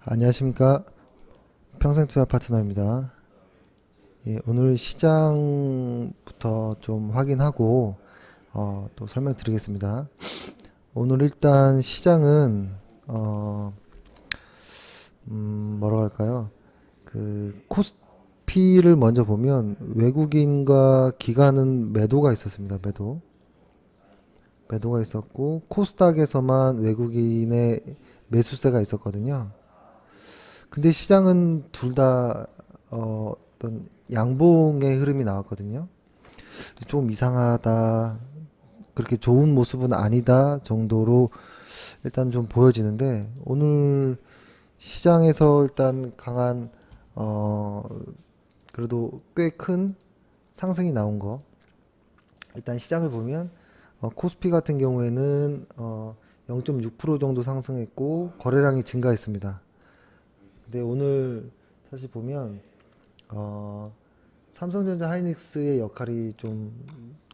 안녕하십니까, 평생투자 파트너입니다. 예, 오늘 시장부터 좀 확인하고 또 설명드리겠습니다. 오늘 일단 시장은 뭐라고 할까요? 그 코스피를 먼저 보면 외국인과 기관은 매도가 있었습니다. 매도가 있었고, 코스닥에서만 외국인의 매수세가 있었거든요. 근데 시장은 둘 다 어떤 양봉의 흐름이 나왔거든요. 좀 이상하다, 그렇게 좋은 모습은 아니다 정도로 일단 좀 보여지는데, 오늘 시장에서 일단 강한 그래도 꽤 큰 상승이 나온 거, 일단 시장을 보면 코스피 같은 경우에는 0.6% 정도 상승했고 거래량이 증가했습니다. 근데 오늘 사실 보면 삼성전자 하이닉스의 역할이 좀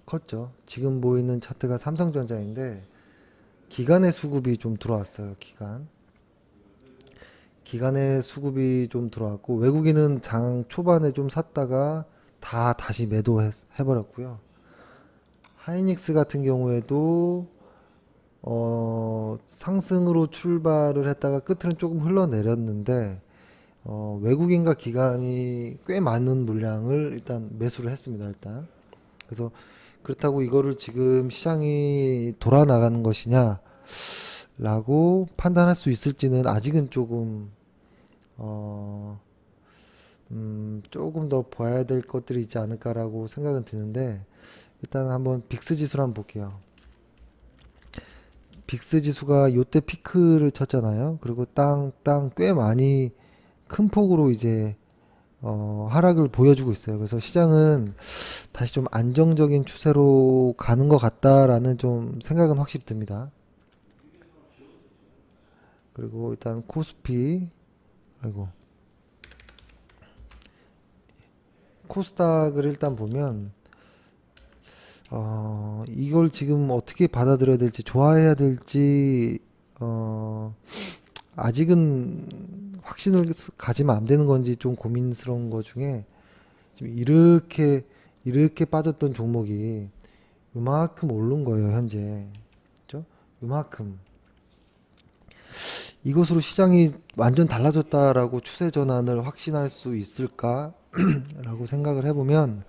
컸죠. 지금 보이는 차트가 삼성전자인데 기관의 수급이 좀 들어왔어요. 기관의 수급이 좀 들어왔고, 외국인은 장 초반에 좀 샀다가 다시 매도해버렸고요. 하이닉스 같은 경우에도 상승으로 출발을 했다가 끝으로는 조금 흘러내렸는데, 외국인과 기관이 꽤 많은 물량을 일단 매수를 했습니다. 일단. 그래서 그렇다고 이거를 지금 시장이 돌아 나가는 것이냐 라고 판단할 수 있을지는 아직은 조금 더 봐야 될 것들이 있지 않을까라고 생각은 드는데, 일단 한번 빅스 지수를 한번 볼게요. 빅스 지수가 요때 피크를 쳤잖아요. 그리고 땅 꽤 많이 큰 폭으로 이제 하락을 보여주고 있어요. 그래서 시장은 다시 좀 안정적인 추세로 가는 것 같다라는 좀 생각은 확실히 듭니다. 그리고 일단 코스닥을 일단 보면 이걸 지금 어떻게 받아들여야 될지, 좋아해야 될지, 아직은 확신을 가지면 안 되는 건지 좀 고민스러운 것 중에, 지금 이렇게 빠졌던 종목이 요만큼 오른 거예요, 현재. 그죠? 요만큼. 이것으로 시장이 완전 달라졌다라고 추세 전환을 확신할 수 있을까? 라고 생각을 해보면,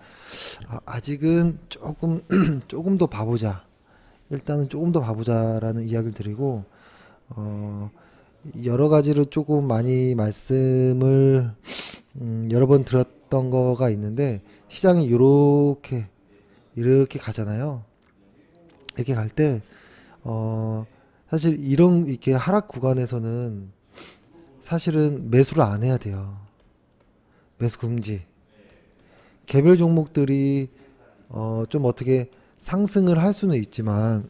아직은 조금 더 봐보자. 일단은 조금 더 봐보자라는 이야기를 드리고, 여러 가지로 조금 많이 말씀을 여러 번 드렸던 거가 있는데, 시장이 이렇게 가잖아요. 이렇게 갈 때, 사실 이렇게 하락 구간에서는 사실은 매수를 안 해야 돼요. 매수 금지. 개별 종목들이 좀 어떻게 상승을 할 수는 있지만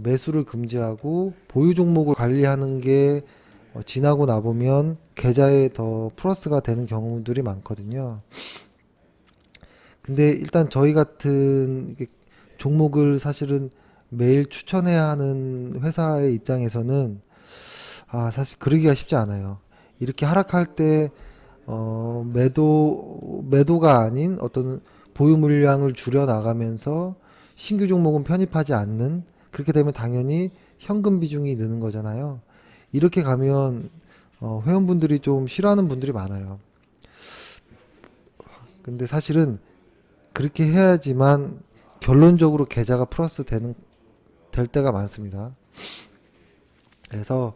매수를 금지하고 보유 종목을 관리하는 게 지나고 나보면 계좌에 더 플러스가 되는 경우들이 많거든요. 근데 일단 저희 같은 종목을 사실은 매일 추천해야 하는 회사의 입장에서는 사실 그러기가 쉽지 않아요. 이렇게 하락할 때 매도가 아닌 어떤 보유 물량을 줄여 나가면서 신규 종목은 편입하지 않는, 그렇게 되면 당연히 현금 비중이 느는 거잖아요. 이렇게 가면 회원분들이 좀 싫어하는 분들이 많아요. 근데 사실은 그렇게 해야지만 결론적으로 계좌가 플러스 될 때가 많습니다. 그래서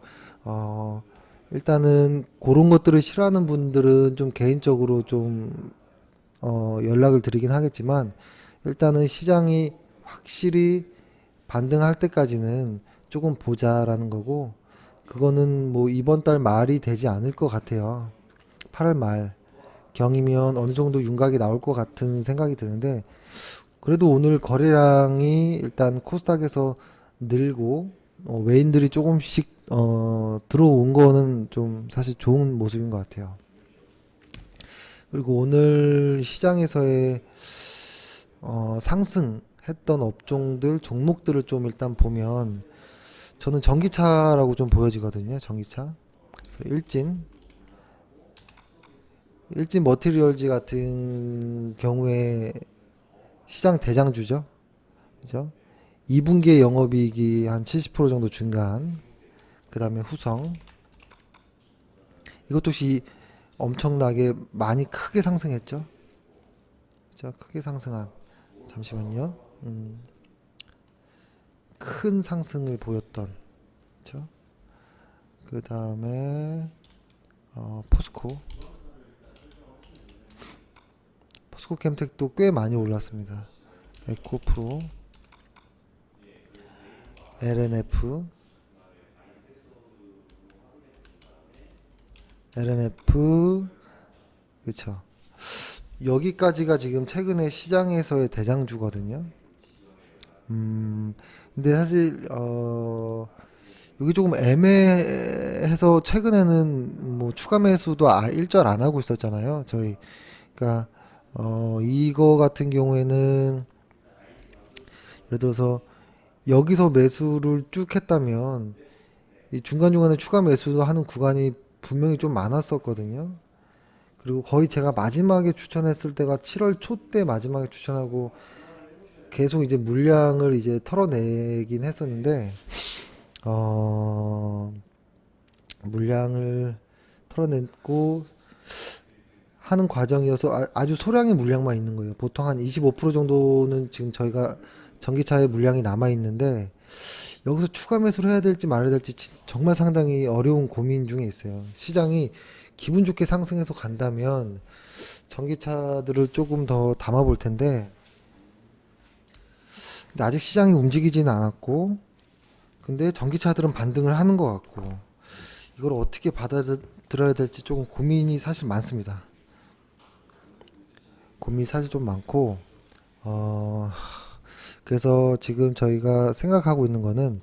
일단은 그런 것들을 싫어하는 분들은 좀 개인적으로 좀 연락을 드리긴 하겠지만, 일단은 시장이 확실히 반등할 때까지는 조금 보자라는 거고, 그거는 뭐 이번 달 말이 되지 않을 것 같아요. 8월 말 경이면 어느 정도 윤곽이 나올 것 같은 생각이 드는데, 그래도 오늘 거래량이 일단 코스닥에서 늘고 외인들이 조금씩 들어온 거는 좀 사실 좋은 모습인 것 같아요. 그리고 오늘 시장에서의 상승했던 업종들, 종목들을 좀 일단 보면 저는 전기차라고 좀 보여지거든요. 전기차. 그래서 일진 머티리얼즈 같은 경우에 시장 대장주죠. 그죠? 2분기에 영업이익이 한 70% 정도 증가한, 그 다음에 후성. 이것도 역시 엄청나게 많이 크게 상승했죠. 그죠? 크게 상승한. 잠시만요. 큰 상승을 보였던. 그죠? 그 다음에 포스코. 포스코 캠텍도 꽤 많이 올랐습니다. 에코프로, LNF, 그쵸. 여기까지가 지금 최근에 시장에서의 대장주거든요. 근데 사실 여기 조금 애매해서 최근에는 뭐 추가 매수도 일절 안 하고 있었잖아요. 저희 그러니까 이거 같은 경우에는 예를 들어서 여기서 매수를 쭉 했다면 이 중간중간에 추가 매수도 하는 구간이 분명히 좀 많았었거든요. 그리고 거의 제가 마지막에 추천했을 때가 7월 초 때 마지막에 추천하고 계속 이제 물량을 이제 털어내긴 했었는데 어 물량을 털어냈고 하는 과정이어서 아주 소량의 물량만 있는 거예요. 보통 한 25% 정도는 지금 저희가 전기차의 물량이 남아 있는데 여기서 추가 매수를 해야 될지 말아야 될지 정말 상당히 어려운 고민 중에 있어요. 시장이 기분 좋게 상승해서 간다면 전기차들을 조금 더 담아 볼 텐데 근데 아직 시장이 움직이지는 않았고 근데 전기차들은 반등을 하는 것 같고 이걸 어떻게 받아들여야 될지 조금 고민이 사실 많습니다. 고민이 사실 좀 많고 어 그래서 지금 저희가 생각하고 있는 거는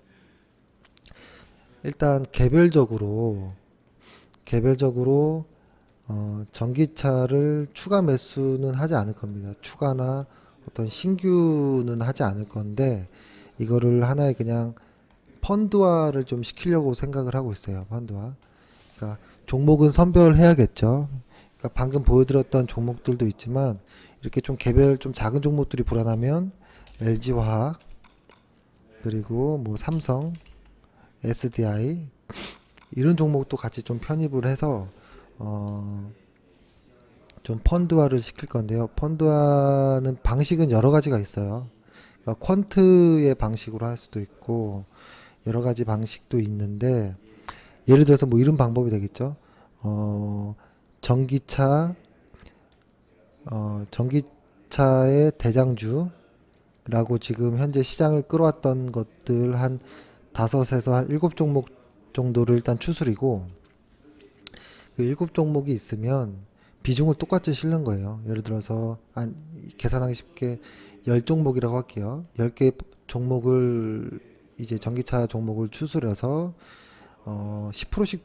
일단 개별적으로 전기차를 추가 매수는 하지 않을 겁니다. 추가나 어떤 신규는 하지 않을 건데 이거를 하나의 그냥 펀드화를 좀 시키려고 생각을 하고 있어요. 펀드화. 그러니까 종목은 선별해야겠죠. 그러니까 방금 보여드렸던 종목들도 있지만 이렇게 좀 개별 좀 작은 종목들이 불안하면 LG화학 그리고 뭐 삼성, SDI 이런 종목도 같이 좀 편입을 해서 어, 좀 펀드화를 시킬 건데요. 펀드화는 방식은 여러 가지가 있어요. 그러니까 퀀트의 방식으로 할 수도 있고 여러 가지 방식도 있는데 예를 들어서 뭐 이런 방법이 되겠죠. 어, 전기차, 전기차의 대장주라고 지금 현재 시장을 끌어왔던 것들 한 다섯에서 한 일곱 종목 정도를 일단 추스리고 그 일곱 종목이 있으면 비중을 똑같이 실는 거예요. 예를 들어서 한 계산하기 쉽게 10종목이라고 할게요. 10개 종목을 이제 전기차 종목을 추스려서 10%씩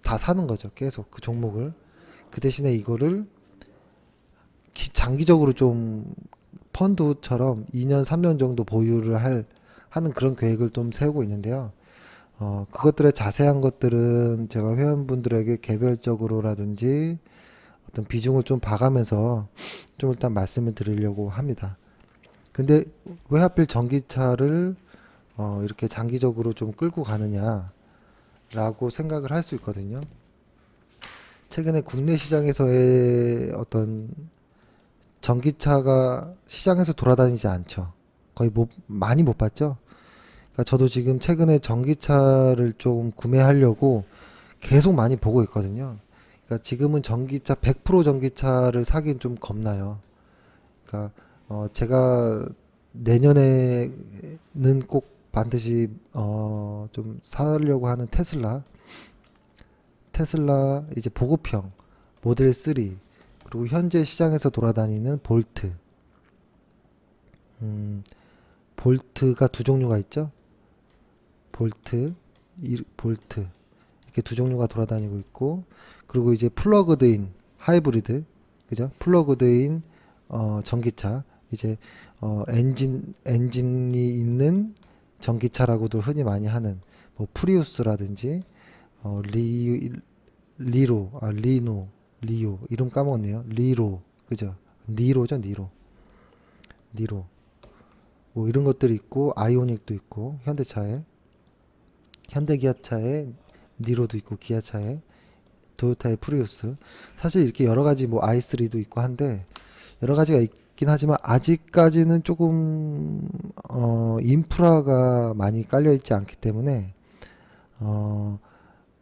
다 사는 거죠. 계속 그 종목을. 그 대신에 이거를 장기적으로 좀 펀드처럼 2년, 3년 정도 하는 그런 계획을 좀 세우고 있는데요. 그것들의 자세한 것들은 제가 회원분들에게 개별적으로라든지 어떤 비중을 좀 봐가면서 좀 일단 말씀을 드리려고 합니다. 근데 왜 하필 전기차를 이렇게 장기적으로 좀 끌고 가느냐라고 생각을 할 수 있거든요. 최근에 국내 시장에서의 어떤 전기차가 시장에서 돌아다니지 않죠. 거의 많이 못 봤죠. 그러니까 저도 지금 최근에 전기차를 좀 구매하려고 계속 많이 보고 있거든요. 그러니까 지금은 전기차 100% 전기차를 사긴 좀 겁나요. 그러니까 제가 내년에는 꼭 반드시 좀 사려고 하는 테슬라 이제 보급형 모델 3 그리고 현재 시장에서 돌아다니는 볼트가 두 종류가 있죠. 볼트 이렇게 두 종류가 돌아다니고 있고 그리고 이제 플러그드인 하이브리드 그죠? 플러그드인 전기차, 이제 엔진이 있는 전기차라고도 흔히 많이 하는 뭐 프리우스라든지 어, 리 리노 이름 까먹었네요. 리로 그죠? 니로죠, 니로 뭐 이런 것들이 있고 아이오닉도 있고 현대기아차에 니로도 있고 기아차에 토요타의 프리우스 사실 이렇게 여러 가지 뭐 i3도 있고 한데 여러 가지가 있긴 하지만 아직까지는 조금 인프라가 많이 깔려 있지 않기 때문에 어,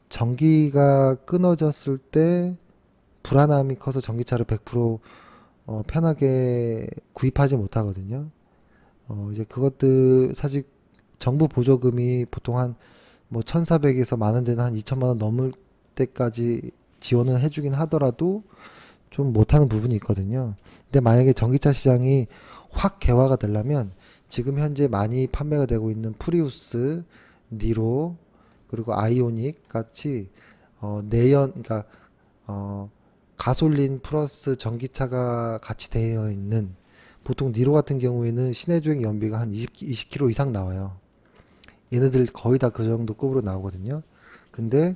전기가 끊어졌을 때 불안함이 커서 전기차를 100% 편하게 구입하지 못하거든요. 이제 그것들 사실 정부 보조금이 보통 한 뭐 1,400에서 많은 데는 한 2천만 원 넘을 때까지 지원을 해주긴 하더라도 좀 못하는 부분이 있거든요. 근데 만약에 전기차 시장이 확 개화가 되려면 지금 현재 많이 판매가 되고 있는 프리우스, 니로, 그리고 아이오닉 같이 그러니까 어, 가솔린 플러스 전기차가 같이 되어 있는 보통 니로 같은 경우에는 시내 주행 연비가 한 20km 이상 나와요. 얘네들 거의 다 그 정도 급으로 나오거든요. 근데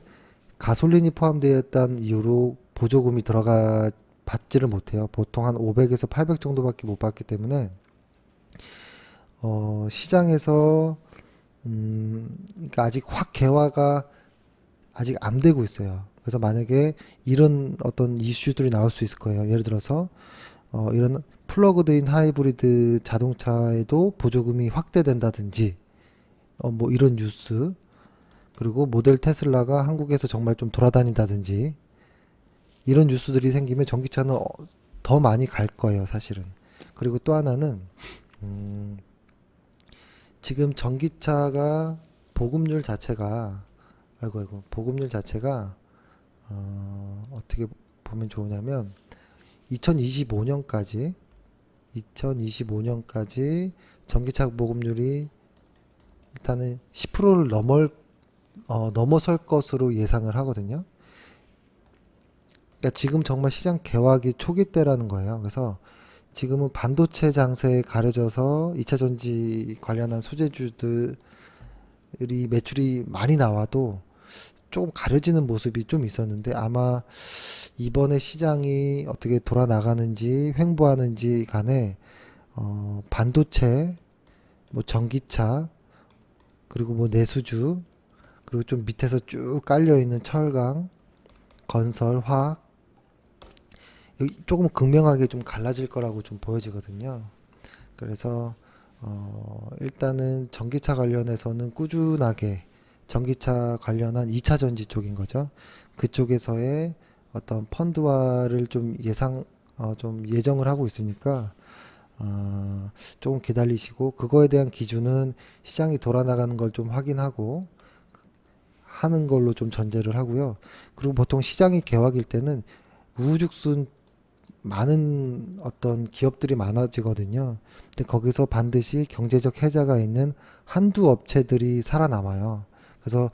가솔린이 포함되어 있다는 이유로 보조금이 들어가 받지를 못해요. 보통 한 500에서 800 정도밖에 못 받기 때문에 시장에서 그러니까 아직 확 개화가 아직 안 되고 있어요. 그래서 만약에 이런 어떤 이슈들이 나올 수 있을 거예요. 예를 들어서 이런 플러그드인 하이브리드 자동차에도 보조금이 확대된다든지 뭐 이런 뉴스 그리고 모델 테슬라가 한국에서 정말 좀 돌아다닌다든지 이런 뉴스들이 생기면 전기차는 더 많이 갈 거예요, 사실은. 그리고 또 하나는 음, 지금 전기차가 보급률 자체가 보급률 자체가 어떻게 보면 좋으냐면 2025년까지 전기차 보급률이 일단은 10%를 넘어설 것으로 예상을 하거든요. 그러니까 지금 정말 시장 개화기 초기 때라는 거예요. 그래서 지금은 반도체 장세에 가려져서 2차 전지 관련한 소재주들이 매출이 많이 나와도 조금 가려지는 모습이 좀 있었는데 아마 이번에 시장이 어떻게 돌아나가는지 횡보하는지 간에 반도체, 뭐 전기차, 그리고 뭐 내수주, 그리고 좀 밑에서 쭉 깔려 있는 철강, 건설, 화학 여기 조금 극명하게 좀 갈라질 거라고 좀 보여지거든요. 그래서 일단은 전기차 관련해서는 꾸준하게 전기차 관련한 2차 전지 쪽인 거죠. 그쪽에서의 어떤 펀드화를 좀 예정을 하고 있으니까 조금 기다리시고 그거에 대한 기준은 시장이 돌아나가는 걸 좀 확인하고 하는 걸로 좀 전제를 하고요. 그리고 보통 시장이 개화일 때는 우후죽순 많은 어떤 기업들이 많아지거든요. 근데 거기서 반드시 경제적 해자가 있는 한두 업체들이 살아남아요. 그래서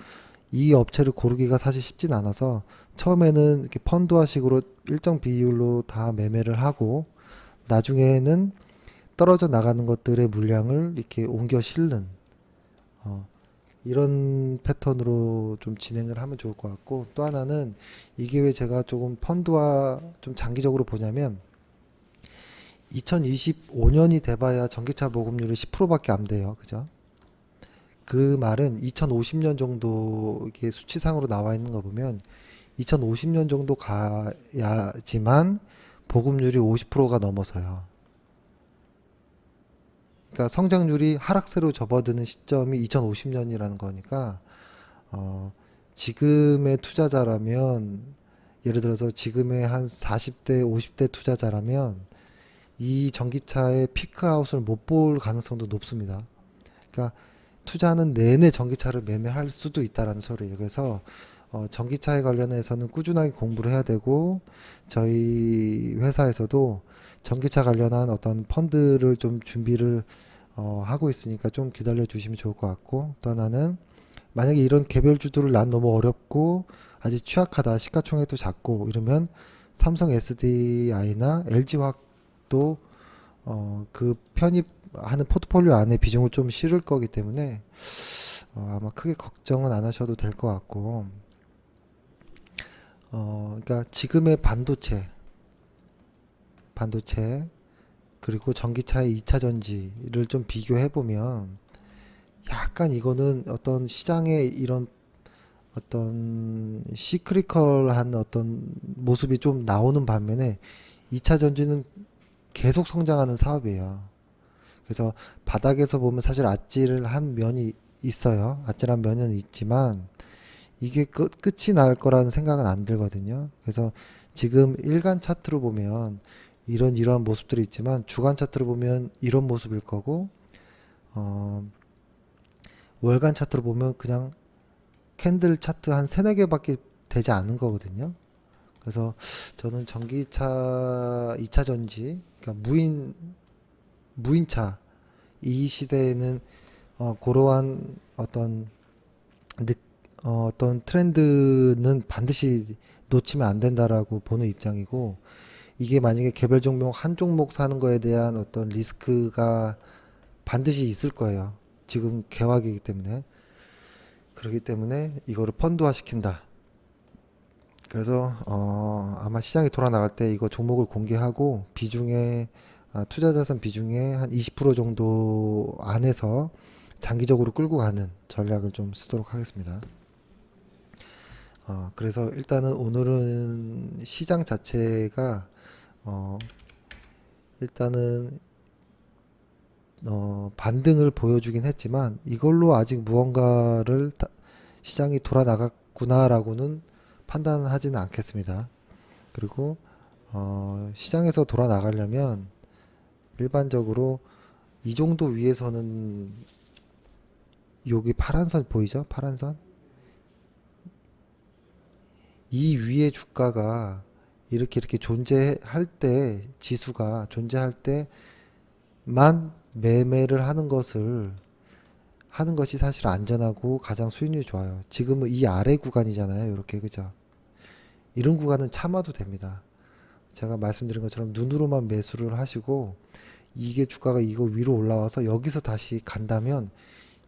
이 업체를 고르기가 사실 쉽진 않아서 처음에는 이렇게 펀드화식으로 일정 비율로 다 매매를 하고 나중에는 떨어져 나가는 것들의 물량을 이렇게 옮겨 실는 어, 이런 패턴으로 좀 진행을 하면 좋을 것 같고 또 하나는 이게 왜 제가 조금 펀드화 좀 장기적으로 보냐면 2025년이 돼봐야 전기차 보급률이 10%밖에 안 돼요. 그죠? 그 말은 2050년 정도 이게 수치상으로 나와 있는 거 보면 2050년 정도 가야지만 보급률이 50%가 넘어서요. 그러니까 성장률이 하락세로 접어드는 시점이 2050년이라는 거니까 지금의 투자자라면 예를 들어서 지금의 한 40대, 50대 투자자라면 이 전기차의 피크아웃을 못 볼 가능성도 높습니다. 그러니까 투자하는 내내 전기차를 매매할 수도 있다라는 소리예요. 그래서 전기차에 관련해서는 꾸준하게 공부를 해야 되고 저희 회사에서도 전기차 관련한 어떤 펀드를 좀 준비를 하고 있으니까 좀 기다려 주시면 좋을 것 같고 또 하나는 만약에 이런 개별주들을 난 너무 어렵고 아직 취약하다 시가총액도 작고 이러면 삼성 SDI나 LG화학도 그 편입하는 포트폴리오 안에 비중을 좀 실을 거기 때문에 아마 크게 걱정은 안 하셔도 될 것 같고, 그러니까 지금의 반도체 그리고 전기차의 2차 전지를 좀 비교해 보면 약간 이거는 어떤 시장의 이런 어떤 시크리컬한 어떤 모습이 좀 나오는 반면에 2차 전지는 계속 성장하는 사업이에요. 그래서 바닥에서 보면 사실 아찔을 한 면이 있어요. 아찔한 면은 있지만 이게 끝이 날 거라는 생각은 안 들거든요. 그래서 지금 일간 차트로 보면 이러한 모습들이 있지만 주간 차트로 보면 이런 모습일 거고, 어, 월간 차트로 보면 그냥 캔들 차트 한 세네 개밖에 되지 않은 거거든요. 그래서 저는 전기차 2차 전지, 그러니까 무인차 이 시대에는 그러한 느, 어떤 트렌드는 반드시 놓치면 안 된다라고 보는 입장이고, 이게 만약에 개별 종목 한 종목 사는 거에 대한 어떤 리스크가 반드시 있을 거예요. 지금 개화기이기 때문에. 그렇기 때문에 이거를 펀드화 시킨다. 그래서 아마 시장이 돌아 나갈 때 이거 종목을 공개하고 비중에 투자 자산 비중의 한 20% 정도 안에서 장기적으로 끌고 가는 전략을 좀 쓰도록 하겠습니다. 그래서 일단은 오늘은 시장 자체가 어, 일단은 반등을 보여주긴 했지만 이걸로 아직 무언가를 시장이 돌아 나갔구나라고는 판단하지는 않겠습니다. 그리고 시장에서 돌아 나가려면 일반적으로 이 정도 위에서는 여기 파란 선 보이죠? 파란 선? 이 위에 주가가 이렇게 존재할 때, 지수가 존재할 때만 매매를 하는 것이 사실 안전하고 가장 수익률이 좋아요. 지금은 이 아래 구간이잖아요. 이렇게, 그죠? 이런 구간은 참아도 됩니다. 제가 말씀드린 것처럼 눈으로만 매수를 하시고, 이게 주가가 이거 위로 올라와서 여기서 다시 간다면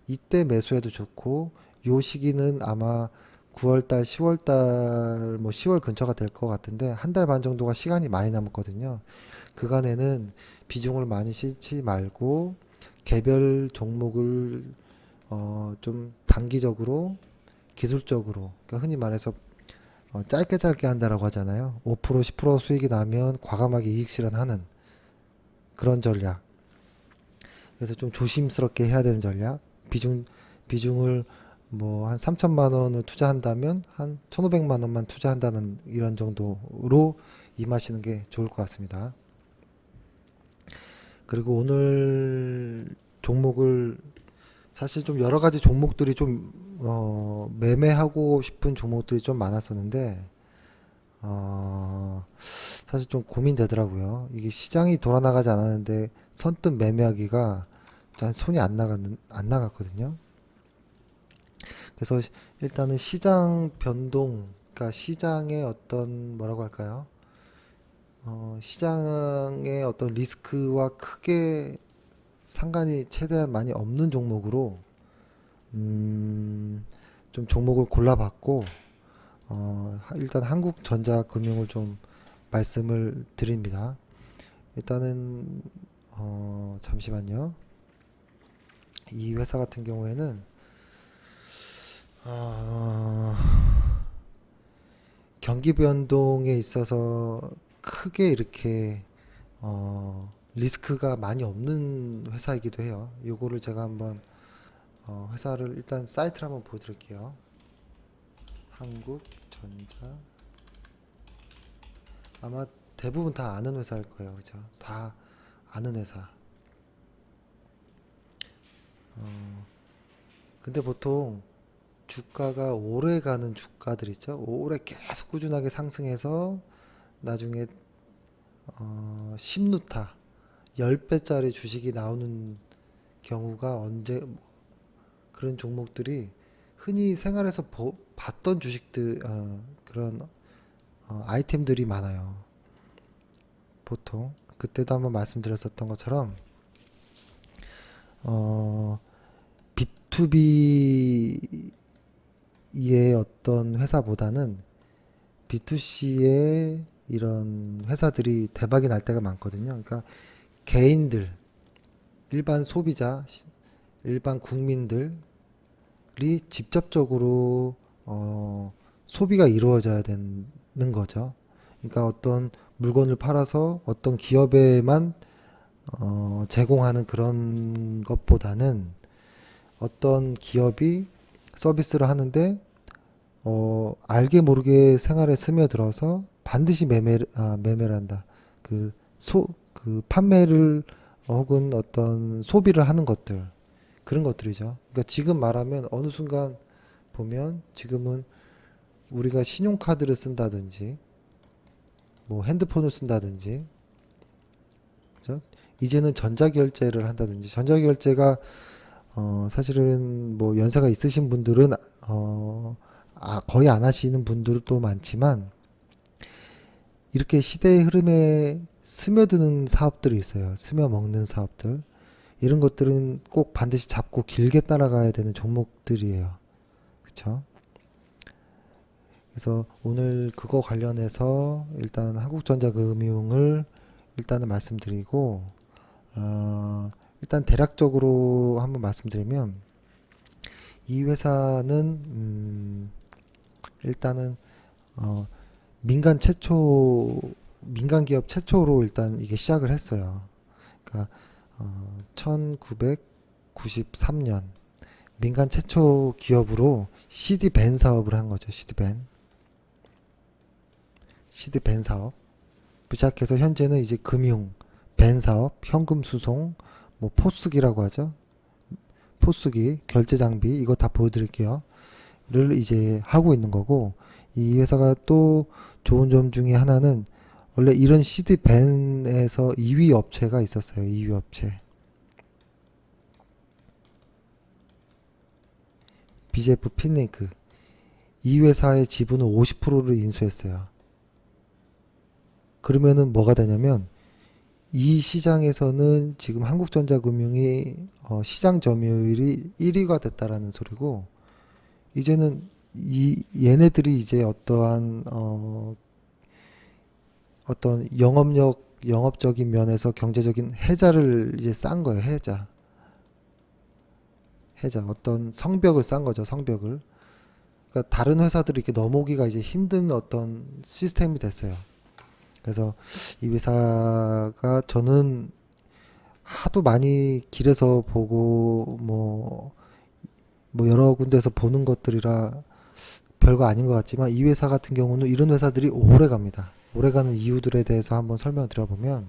이때 매수해도 좋고, 요 시기는 아마 9월달, 10월달, 뭐 10월 근처가 될 것 같은데 한 달 반 정도가 시간이 많이 남았거든요. 그간에는 비중을 많이 싣지 말고 개별 종목을 좀 단기적으로 기술적으로, 그러니까 흔히 말해서 짧게 짧게 한다라고 하잖아요. 5% 10% 수익이 나면 과감하게 이익 실현하는 그런 전략. 그래서 좀 조심스럽게 해야 되는 전략. 비중을 뭐 한 3천만 원을 투자한다면 한 1,500만 원만 투자한다는 이런 정도로 임하시는 게 좋을 것 같습니다. 그리고 오늘 종목을 사실 좀 여러 가지 종목들이 좀 매매하고 싶은 종목들이 좀 많았었는데 사실 좀 고민되더라고요. 이게 시장이 돌아나가지 않았는데 선뜻 매매하기가 잘 손이 안 나갔거든요. 그래서 일단은 시장 변동, 그러니까 시장의 어떤 뭐라고 할까요? 시장의 어떤 리스크와 크게 상관이 최대한 많이 없는 종목으로 음, 좀 종목을 골라봤고 일단 한국전자금융을 좀 말씀을 드립니다. 일단은 잠시만요. 이 회사 같은 경우에는 어, 경기 변동에 있어서 크게 이렇게 리스크가 많이 없는 회사이기도 해요. 요거를 제가 한번 회사를 일단 사이트를 한번 보여드릴게요. 한국전자, 아마 대부분 다 아는 회사일 거예요. 그죠? 다 아는 회사. 근데 보통 주가가 오래 가는 주가들 있죠? 오래 계속 꾸준하게 상승해서 나중에 10루타 10배짜리 주식이 나오는 경우가 그런 종목들이 흔히 생활에서 봤던 주식들, 그런 아이템들이 많아요. 보통 그때도 한번 말씀드렸었던 것처럼 B2B의 어떤 회사보다는 B2C의 이런 회사들이 대박이 날 때가 많거든요. 그러니까 개인들, 일반 소비자, 일반 국민들이 직접적으로 소비가 이루어져야 되는 거죠. 그러니까 어떤 물건을 팔아서 어떤 기업에만 제공하는 그런 것보다는 어떤 기업이 서비스를 하는데 알게 모르게 생활에 스며들어서 반드시 매매를 한다. 그 판매를 혹은 어떤 소비를 하는 것들 그런 것들이죠. 그러니까 지금 말하면 어느 순간 보면 지금은 우리가 신용카드를 쓴다든지 뭐 핸드폰을 쓴다든지 그죠? 이제는 전자결제를 한다든지 전자결제가 사실은 뭐 연세가 있으신 분들은 거의 안 하시는 분들도 많지만 이렇게 시대의 흐름에 스며드는 사업들이 있어요. 스며먹는 사업들. 이런 것들은 꼭 반드시 잡고 길게 따라가야 되는 종목들이에요. 그쵸? 그래서 오늘 그거 관련해서 일단 한국전자금융을 일단은 말씀드리고, 일단 대략적으로 한번 말씀드리면, 이 회사는, 일단은, 민간 기업 최초로 일단 이게 시작을 했어요. 그러니까 1993년 민간 최초 기업으로 시디밴 사업을 한 거죠. 시디밴 사업. 시작해서 현재는 이제 금융, 밴 사업, 현금 수송, 뭐 포스기라고 하죠. 포스기, 결제 장비 이거 다 보여드릴게요. 를 이제 하고 있는 거고 이 회사가 또 좋은 점 중에 하나는 원래 이런 시드밴에서 2위 업체가 있었어요. 2위 업체. BJF 핀링크. 이 회사의 지분을 50%를 인수했어요. 그러면은 뭐가 되냐면 이 시장에서는 지금 한국전자금융이 시장 점유율이 1위가 됐다라는 소리고 이제는 얘네들이 이제 어떤 영업적인 면에서 경제적인 해자를 이제 싼 거예요. 해자. 어떤 성벽을 싼 거죠. 성벽을. 그러니까 다른 회사들이 이렇게 넘어오기가 이제 힘든 어떤 시스템이 됐어요. 그래서 이 회사가 저는 하도 많이 길에서 보고 뭐 여러 군데서 보는 것들이라 별거 아닌 것 같지만 이 회사 같은 경우는 이런 회사들이 오래 갑니다. 오래 가는 이유들에 대해서 한번 설명을 드려보면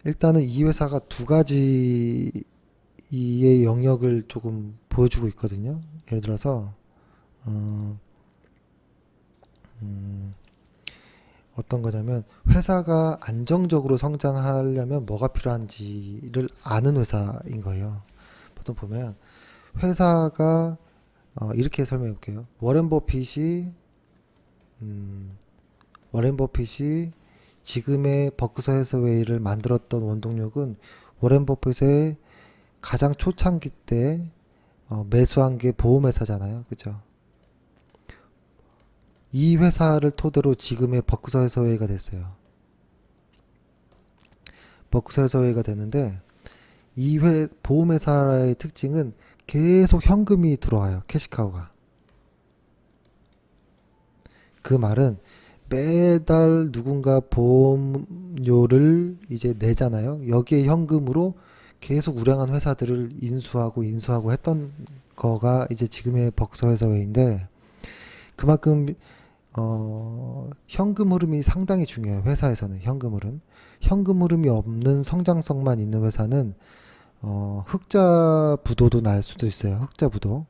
일단은 이 회사가 두 가지의 영역을 조금 보여주고 있거든요. 예를 들어서 어떤 거냐면 회사가 안정적으로 성장하려면 뭐가 필요한지를 아는 회사인 거예요. 보통 보면 회사가 이렇게 설명해 볼게요. 워렌 버핏이 지금의 버크셔 해서웨이를 만들었던 원동력은 워렌 버핏의 가장 초창기 때 매수한 게 보험회사잖아요. 그죠? 이 회사를 토대로 지금의 버크셔 해서웨이가 됐어요. 버크셔 해서웨이가 됐는데 보험회사의 특징은 계속 현금이 들어와요. 캐시카우가. 그 말은 매달 누군가 보험료를 이제 내잖아요. 여기에 현금으로 계속 우량한 회사들을 인수하고 했던 거가 이제 지금의 버크셔 해서웨이인데 그만큼 현금 흐름이 상당히 중요해요. 회사에서는 현금 흐름이 없는 성장성만 있는 회사는 흑자 부도도 날 수도 있어요. 흑자 부도.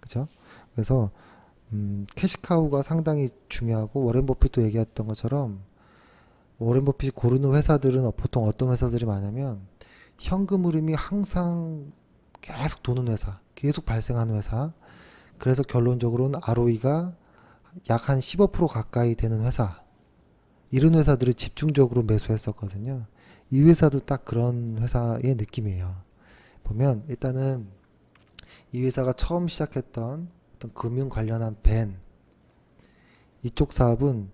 그죠? 그래서 캐시카우가 상당히 중요하고 워렌 버핏도 얘기했던 것처럼 워렌 버핏이 고르는 회사들은 보통 어떤 회사들이 많냐면 현금 흐름이 항상 계속 도는 회사, 계속 발생하는 회사. 그래서 결론적으로는 ROE가 약 한 15% 가까이 되는 회사. 이런 회사들을 집중적으로 매수했었거든요. 이 회사도 딱 그런 회사의 느낌이에요. 보면 일단은 이 회사가 처음 시작했던 어떤 금융 관련한 벤 이쪽 사업은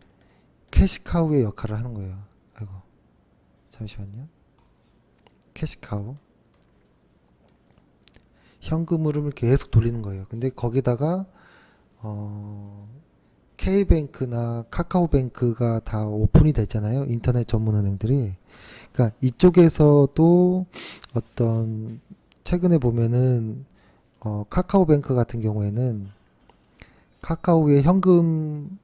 캐시카우의 역할을 하는 거예요. 아이고 잠시만요. 캐시카우 현금 흐름을 계속 돌리는 거예요. 근데 거기다가 K뱅크나 카카오뱅크가 다 오픈이 됐잖아요. 인터넷 전문 은행들이. 그러니까 이쪽에서도 어떤 최근에 보면은 카카오뱅크 같은 경우에는 카카오의 현금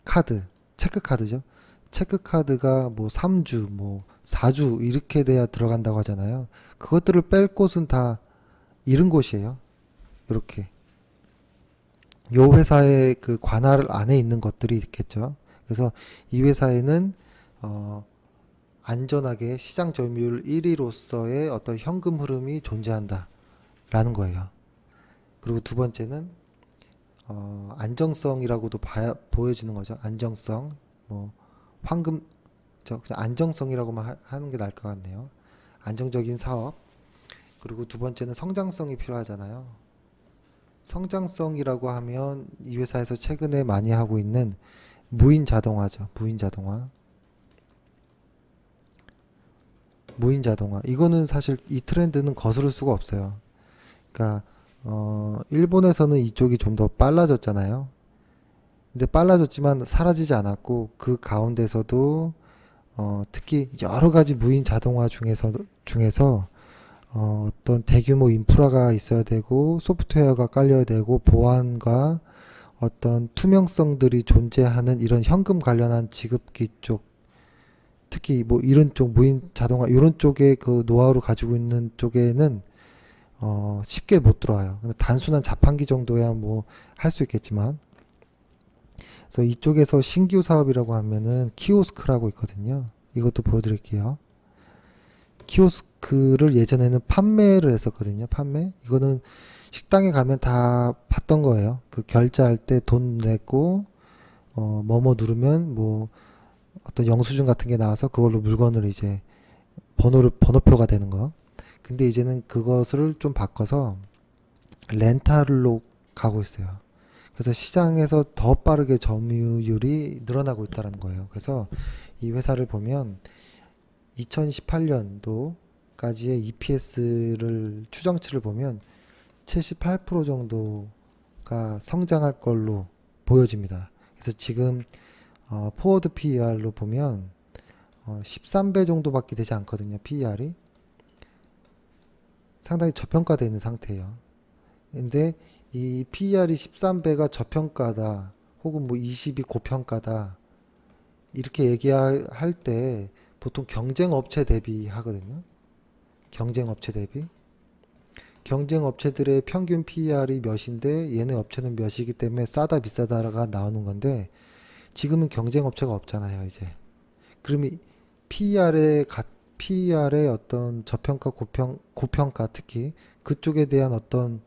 카드, 체크카드죠. 체크카드가 뭐 3주, 뭐 4주 이렇게 돼야 들어간다고 하잖아요. 그것들을 뺄 곳은 다 이런 곳이에요. 이렇게. 요 회사의 그 관할 안에 있는 것들이 있겠죠. 그래서 이 회사에는 어, 안전하게 시장 점유율 1위로서의 어떤 현금 흐름이 존재한다라는 거예요. 그리고 두 번째는 안정성이라고도 보여주는 거죠. 안정성, 뭐 황금, 그냥 안정성이라고만 하는 게 나을 것 같네요. 안정적인 사업. 그리고 두 번째는 성장성이 필요하잖아요. 성장성이라고 하면 이 회사에서 최근에 많이 하고 있는 무인 자동화죠. 무인 자동화. 무인 자동화. 이거는 사실 이 트렌드는 거스를 수가 없어요. 그러니까 일본에서는 이쪽이 좀 더 빨라졌잖아요. 근데 빨라졌지만 사라지지 않았고 그 가운데서도 특히 여러 가지 무인 자동화 중에서 어떤 대규모 인프라가 있어야 되고 소프트웨어가 깔려야 되고 보안과 어떤 투명성들이 존재하는 이런 현금 관련한 지급기 쪽 특히 뭐 이런 쪽 무인 자동화 이런 쪽에 그 노하우를 가지고 있는 쪽에는 쉽게 못 들어와요. 근데 단순한 자판기 정도야 뭐 할 수 있겠지만 그래서 이쪽에서 신규 사업이라고 하면은 키오스크라고 있거든요. 이것도 보여드릴게요. 키오스크를 예전에는 판매를 했었거든요. 판매. 이거는 식당에 가면 다 봤던 거예요. 그 결제할 때 돈 내고 뭐뭐 누르면 뭐 어떤 영수증 같은 게 나와서 그걸로 물건을 이제 번호표가 되는 거. 근데 이제는 그것을 좀 바꿔서 렌탈로 가고 있어요. 그래서 시장에서 더 빠르게 점유율이 늘어나고 있다는 거예요. 그래서 이 회사를 보면 2018년도까지의 EPS를 추정치를 보면 78% 정도가 성장할 걸로 보여집니다. 그래서 지금 포워드 PER로 보면 13배 정도밖에 되지 않거든요. PER이 상당히 저평가되어 있는 상태예요. 근데 이 PER이 13배가 저평가다 혹은 뭐 20이 고평가다 이렇게 얘기할 때 보통 경쟁 업체 대비 하거든요. 경쟁 업체 대비. 경쟁 업체들의 평균 PER이 몇인데 얘네 업체는 몇이기 때문에 싸다 비싸다가 나오는 건데 지금은 경쟁 업체가 없잖아요, 이제. 그러면 PER의 어떤 저평가, 고평가 특히 그쪽에 대한 어떤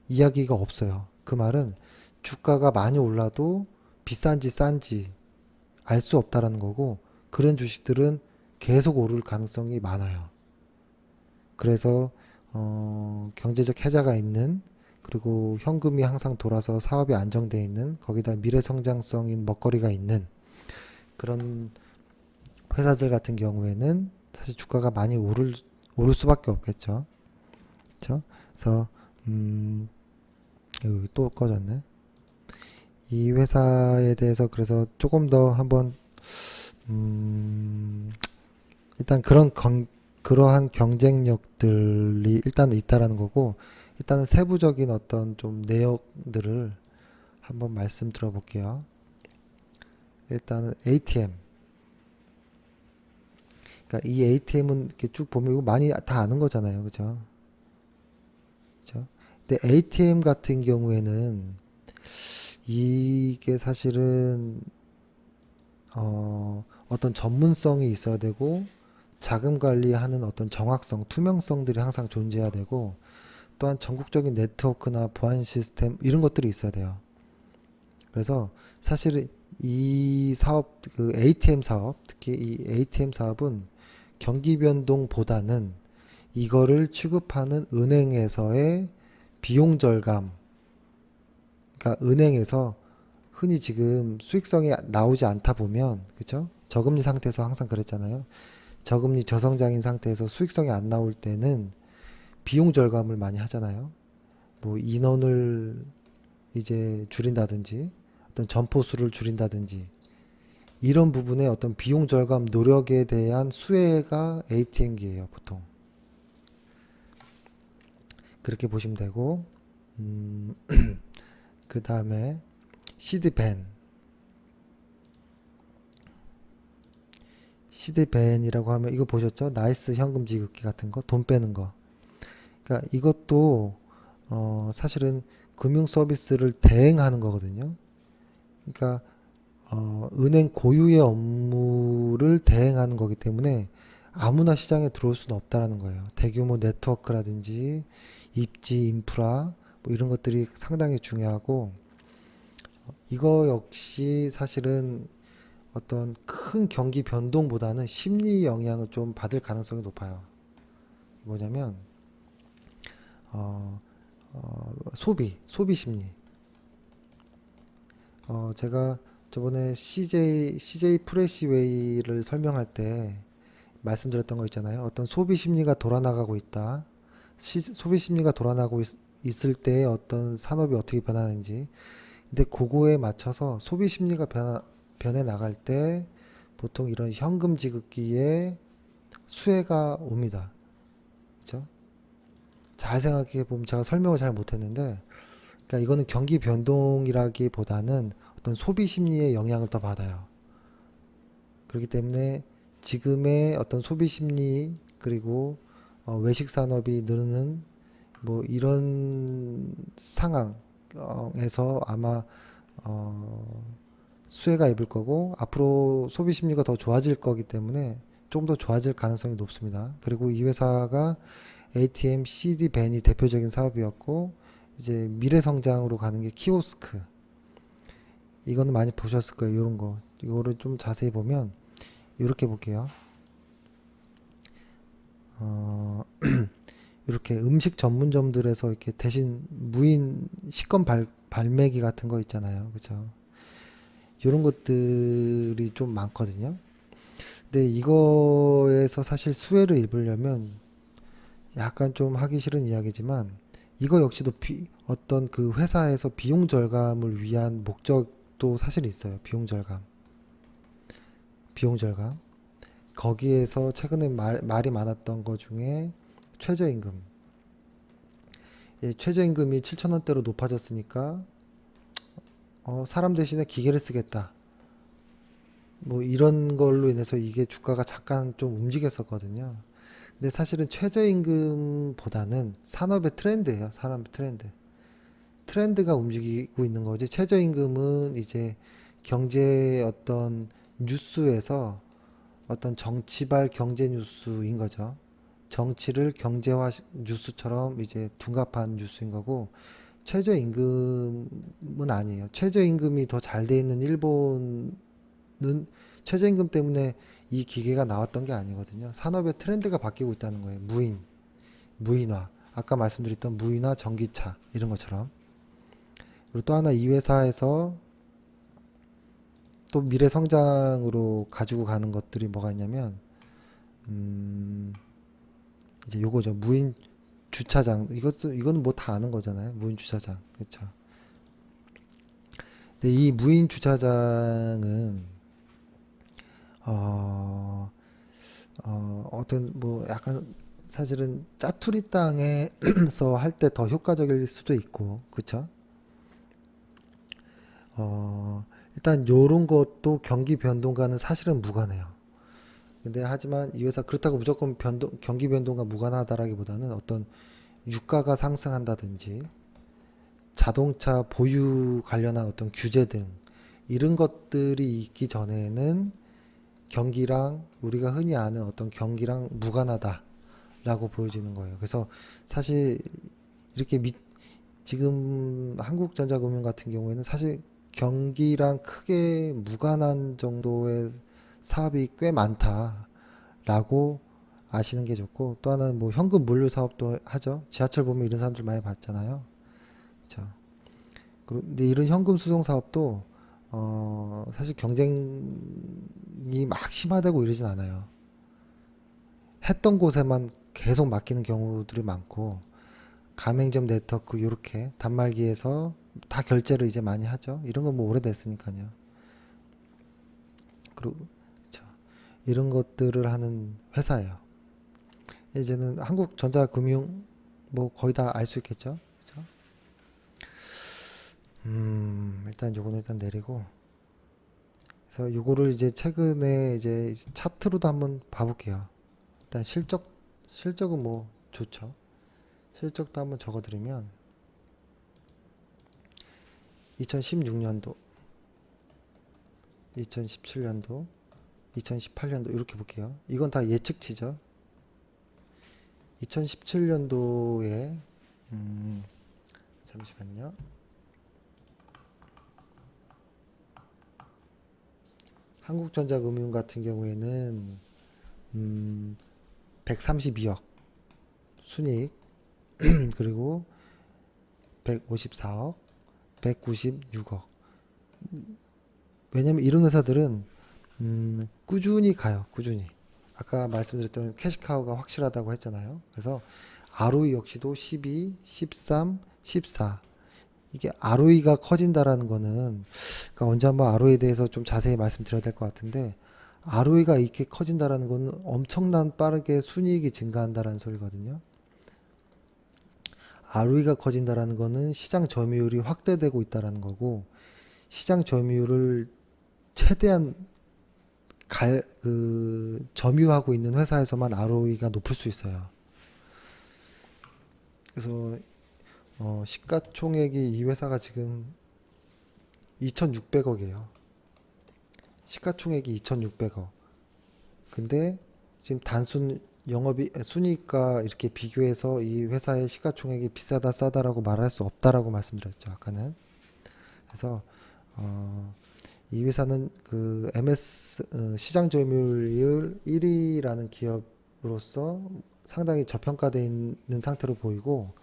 이야기가 없어요. 그 말은 주가가 많이 올라도 비싼지 싼지 알 수 없다라는 거고 그런 주식들은 계속 오를 가능성이 많아요. 그래서 경제적 해자가 있는 그리고 현금이 항상 돌아서 사업이 안정되어 있는 거기다 미래 성장성인 먹거리가 있는 그런 회사들 같은 경우에는 사실 주가가 많이 오를 수밖에 없겠죠. 그렇죠? 그래서 여기 또 꺼졌네. 이 회사에 대해서 그래서 조금 더 한번 일단 그러한 경쟁력들이 일단 있다라는 거고 일단은 세부적인 어떤 좀 내역들을 한번 말씀 들어볼게요. 일단은 ATM. 그러니까 이 ATM은 이렇게 쭉 보면 이거 많이 다 아는 거잖아요. 그죠? 그죠? 근데 ATM 같은 경우에는 이게 사실은 어떤 전문성이 있어야 되고 자금 관리하는 어떤 정확성, 투명성들이 항상 존재해야 되고 또한 전국적인 네트워크나 보안 시스템 이런 것들이 있어야 돼요. 그래서 사실 이 사업, 그 ATM 사업, 특히 이 ATM 사업은 경기 변동보다는 이거를 취급하는 은행에서의 비용 절감, 그러니까 은행에서 흔히 지금 수익성이 나오지 않다 보면, 그죠? 저금리 상태에서 항상 그랬잖아요. 저금리 저성장인 상태에서 수익성이 안 나올 때는 비용 절감을 많이 하잖아요. 뭐 인원을 이제 줄인다든지 어떤 점포 수를 줄인다든지 이런 부분에 어떤 비용 절감 노력에 대한 수혜가 ATM기예요, 보통. 그렇게 보시면 되고, 그 다음에 시드밴. 시드밴이라고 하면 이거 보셨죠? 나이스 현금 지급기 같은 거, 돈 빼는 거. 그러니까 이것도 사실은 금융 서비스를 대행하는 거거든요. 그러니까 은행 고유의 업무를 대행하는 거기 때문에 아무나 시장에 들어올 수는 없다라는 거예요. 대규모 네트워크라든지 입지, 인프라 뭐 이런 것들이 상당히 중요하고 이거 역시 사실은 어떤 큰 경기 변동보다는 심리 영향을 좀 받을 가능성이 높아요. 뭐냐면 어, 소비 심리. 제가 저번에 CJ 프레시웨이를 설명할 때 말씀드렸던 거 있잖아요. 어떤 소비 심리가 돌아나가고 있다. 소비 심리가 돌아나고 있을 때 어떤 산업이 어떻게 변하는지. 근데 그거에 맞춰서 소비 심리가 변해 나갈 때 보통 이런 현금 지급기에 수혜가 옵니다. 그죠? 잘 생각해 보면 제가 설명을 잘 못했는데, 그러니까 이거는 경기 변동이라기보다는 어떤 소비 심리의 영향을 더 받아요. 그렇기 때문에 지금의 어떤 소비 심리 그리고 외식 산업이 느는 뭐 이런 상황에서 아마 수혜가 입을 거고 앞으로 소비 심리가 더 좋아질 거기 때문에 좀 더 좋아질 가능성이 높습니다. 그리고 이 회사가 ATM CD 밴이 대표적인 사업이었고 이제 미래 성장으로 가는 게 키오스크. 이거는 많이 보셨을 거예요. 이런 거. 이거를 좀 자세히 보면 이렇게 볼게요. 어, 이렇게 음식 전문점들에서 이렇게 대신 무인 식권 발매기 같은 거 있잖아요. 그죠? 이런 것들이 좀 많거든요. 근데 이거에서 사실 수혜를 입으려면 약간 좀 하기 싫은 이야기지만 이거 역시도 어떤 그 회사에서 비용 절감을 위한 목적도 사실 있어요. 비용 절감. 비용 절감. 거기에서 최근에 말이 많았던 것 중에 최저임금. 예, 최저임금이 7,000원대로 높아졌으니까 사람 대신에 기계를 쓰겠다. 뭐 이런 걸로 인해서 이게 주가가 잠깐 좀 움직였었거든요. 근데 사실은 최저임금보다는 산업의 트렌드예요. 산업의 트렌드. 트렌드가 움직이고 있는 거지. 최저임금은 이제 경제 어떤 뉴스에서 어떤 정치발 경제 뉴스인 거죠. 정치를 경제화 뉴스처럼 이제 둔갑한 뉴스인 거고 최저임금은 아니에요. 최저임금이 더 잘 돼 있는 일본은 최저임금 때문에 이 기계가 나왔던 게 아니거든요. 산업의 트렌드가 바뀌고 있다는 거예요. 무인화. 아까 말씀드렸던 무인화, 전기차 이런 것처럼. 그리고 또 하나 이 회사에서 또 미래 성장으로 가지고 가는 것들이 뭐가 있냐면 이제 요거죠. 무인 주차장. 이거는 뭐 다 아는 거잖아요. 무인 주차장. 그렇죠. 근데 이 무인 주차장은 어, 어떤 뭐 약간 사실은 짜투리 땅에서 할 때 더 효과적일 수도 있고, 그쵸? 일단 요런 것도 경기 변동과는 사실은 무관해요. 근데 하지만 이 회사 그렇다고 무조건 경기 변동과 무관하다라기보다는 어떤 유가가 상승한다든지 자동차 보유 관련한 어떤 규제 등 이런 것들이 있기 전에는 경기랑 우리가 흔히 아는 어떤 경기랑 무관하다라고 보여지는 거예요. 그래서 사실 이렇게 지금 한국전자금융 같은 경우에는 사실 경기랑 크게 무관한 정도의 사업이 꽤 많다라고 아시는 게 좋고, 또 하나는 뭐 현금 물류 사업도 하죠. 지하철 보면 이런 사람들 많이 봤잖아요. 그렇죠. 근데 이런 현금 수송 사업도 사실 경쟁이 막 심화되고 이러진 않아요. 했던 곳에만 계속 맡기는 경우들이 많고, 가맹점 네트워크 요렇게 단말기에서 다 결제를 이제 많이 하죠. 이런 건 뭐 오래됐으니까요. 그리고 저 이런 것들을 하는 회사예요. 이제는 한국전자금융 뭐 거의 다 알 수 있겠죠. 그죠? 일단 요거는 일단 내리고, 그래서 요거를 이제 최근에 이제 차트로도 한번 봐볼게요. 일단 실적은 뭐 좋죠. 실적도 한번 적어드리면 2016년도, 2017년도, 2018년도 이렇게 볼게요. 이건 다 예측치죠. 2017년도에 잠시만요. 한국전자금융 같은 경우에는 132억 순이익 그리고 154억, 196억. 왜냐면 이런 회사들은 꾸준히 가요. 꾸준히. 아까 말씀드렸던 캐시카우가 확실하다고 했잖아요. 그래서 ROE 역시도 12, 13, 14. 이게 ROE가 커진다라는 거는, 그러니까 언제 한번 ROE에 대해서 좀 자세히 말씀드려야 될 것 같은데, ROE가 이렇게 커진다라는 거는 엄청난 빠르게 순이익이 증가한다라는 소리거든요. ROE가 커진다라는 거는 시장 점유율이 확대되고 있다라는 거고, 시장 점유율을 최대한 점유하고 있는 회사에서만 ROE가 높을 수 있어요. 그래서 시가총액이 이 회사가 지금 2,600억이에요. 시가총액이 2,600억. 근데 지금 단순 순이익과 이렇게 비교해서 이 회사의 시가총액이 비싸다 싸다라고 말할 수 없다라고 말씀드렸죠, 아까는. 그래서 이 회사는 그 시장 점유율 1위라는 기업으로서 상당히 저평가되어 있는 상태로 보이고,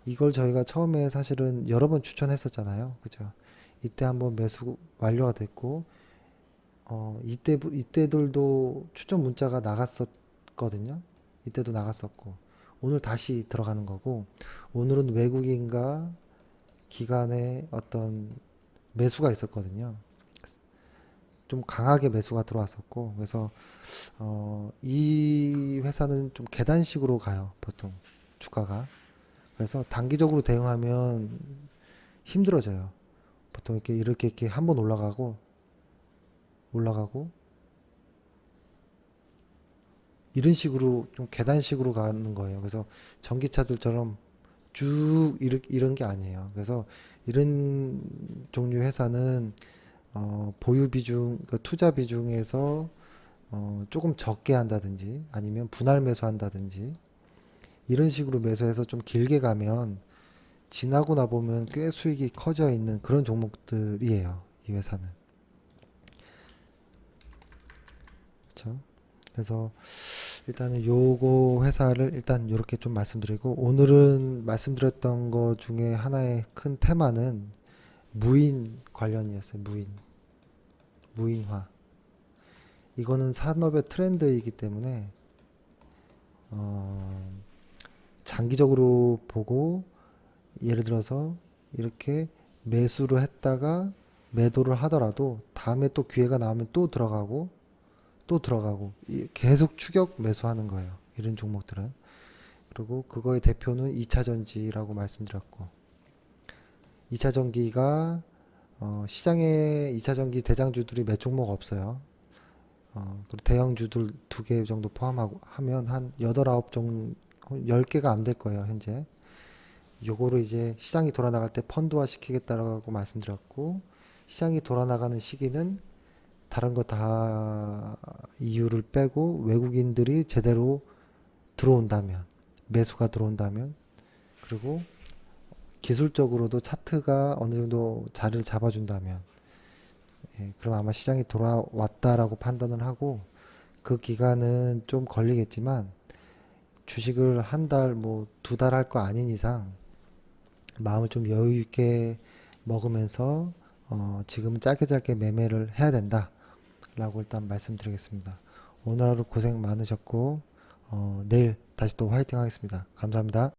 이걸 저희가 처음에 사실은 여러 번 추천했었잖아요. 그죠? 이때 한번 매수 완료가 됐고, 이때들도 추천 문자가 나갔었거든요. 이때도 나갔었고, 오늘 다시 들어가는 거고, 오늘은 외국인과 기관의 어떤 매수가 있었거든요. 좀 강하게 매수가 들어왔었고, 그래서 이 회사는 좀 계단식으로 가요, 보통 주가가. 그래서 단기적으로 대응하면 힘들어져요. 보통 이렇게 한번 올라가고 이런 식으로 좀 계단식으로 가는 거예요. 그래서 전기차들처럼 쭉 이런 게 아니에요. 그래서 이런 종류 회사는 보유 비중, 그 투자 비중에서 조금 적게 한다든지 아니면 분할 매수한다든지 이런 식으로 매수해서 좀 길게 가면 지나고 나 보면 꽤 수익이 커져 있는 그런 종목들이에요. 이 회사는. 그렇죠? 그래서 일단은 요거 회사를 일단 이렇게 좀 말씀드리고, 오늘은 말씀드렸던 거 중에 하나의 큰 테마는 무인 관련이었어요. 무인화. 이거는 산업의 트렌드이기 때문에 어, 장기적으로 보고, 예를 들어서 이렇게 매수를 했다가 매도를 하더라도 다음에 또 기회가 나오면 또 들어가고 또 들어가고 계속 추격 매수하는 거예요. 이런 종목들은. 그리고 그거의 대표는 2차전지라고 말씀드렸고, 2차전기가 시장에 2차전기 대장주들이 몇 종목 없어요. 그리고 대형주들 2개 정도 포함하고 하면 한 8, 9종, 10개가 안 될 거예요, 현재. 요거를 이제 시장이 돌아나갈 때 펀드화 시키겠다라고 말씀드렸고, 시장이 돌아나가는 시기는 다른 거 다 이유를 빼고 외국인들이 제대로 들어온다면, 매수가 들어온다면, 그리고 기술적으로도 차트가 어느 정도 자리를 잡아준다면, 그럼 아마 시장이 돌아왔다라고 판단을 하고, 그 기간은 좀 걸리겠지만, 주식을 한 달, 뭐, 두 달 할 거 아닌 이상, 마음을 좀 여유 있게 먹으면서, 지금은 짧게 짧게 매매를 해야 된다. 라고 일단 말씀드리겠습니다. 오늘 하루 고생 많으셨고, 내일 다시 또 화이팅 하겠습니다. 감사합니다.